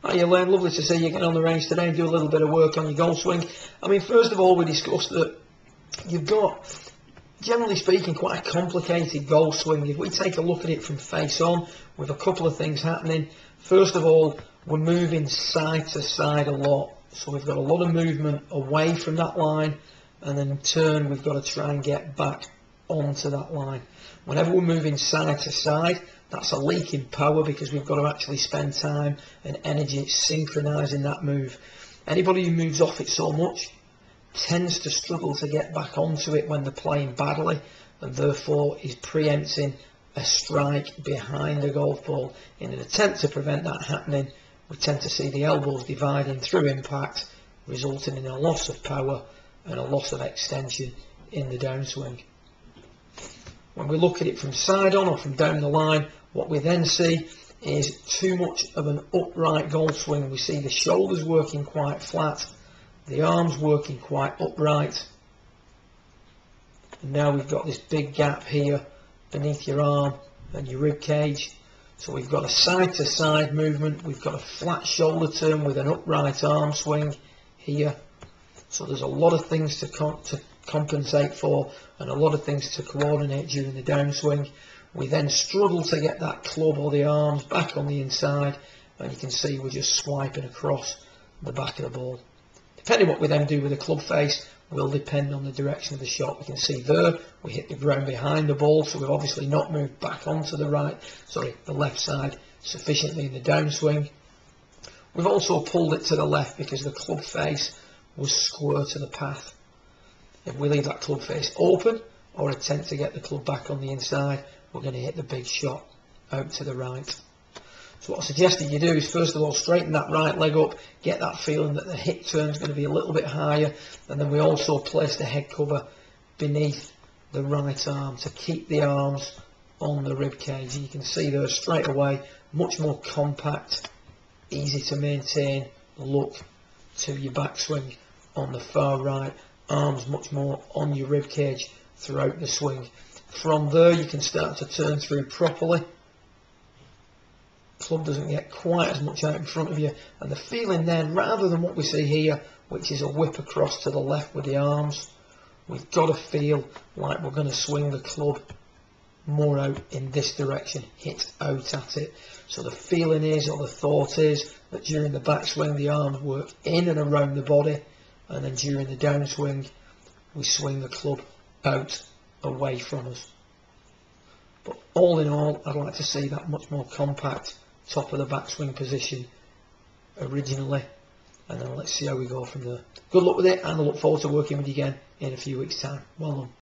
Hi Elaine, lovely to see you get on the range today and do a little bit of work on your golf swing. I mean, first of all, we discussed that you've got, generally speaking, quite a complicated golf swing. If we take a look at it from face on, with a couple of things happening. First of all, we're moving side to side a lot. So we've got a lot of movement away from that line, and then in turn we've got to try and get back onto that line. Whenever we're moving side to side, that's a leak in power because we've got to actually spend time and energy synchronising that move. Anybody who moves off it so much tends to struggle to get back onto it when they're playing badly, and therefore is preempting a strike behind the golf ball. In an attempt to prevent that happening, we tend to see the elbows dividing through impact, resulting in a loss of power and a loss of extension in the downswing. When we look at it from side on or from down the line, what we then see is too much of an upright golf swing. We see the shoulders working quite flat, the arms working quite upright, and now we've got this big gap here beneath your arm and your rib cage. So we've got a side to side movement, we've got a flat shoulder turn with an upright arm swing here. So there's a lot of things to compensate for and a lot of things to coordinate during the downswing. We then struggle to get that club or the arms back on the inside, and you can see we're just swiping across the back of the ball. Depending what we then do with the club face will depend on the direction of the shot. We can see there we hit the ground behind the ball, so we've obviously not moved back onto the left side sufficiently in the downswing. We've also pulled it to the left because the club face was square to the path. If we leave that club face open or attempt to get the club back on the inside, we're going to hit the big shot out to the right. So what I suggest that you do is first of all straighten that right leg up, get that feeling that the hip turn is going to be a little bit higher, and then we also place the head cover beneath the right arm to keep the arms on the rib cage. You can see there straight away, much more compact, easy to maintain look to your backswing on the far right, arms much more on your rib cage throughout the swing. From there you can start to turn through properly. Club doesn't get quite as much out in front of you, and the feeling then, rather than what we see here, which is a whip across to the left with the arms, we've got to feel like we're going to swing the club more out in this direction, hit out at it. So the feeling is, or the thought is, that during the backswing the arms work in and around the body, and then during the downswing we swing the club out away from us. But all in all, I'd like to see that much more compact top of the backswing position originally, and then let's see how we go from there. Good luck with it, and I look forward to working with you again in a few weeks' time. Well done.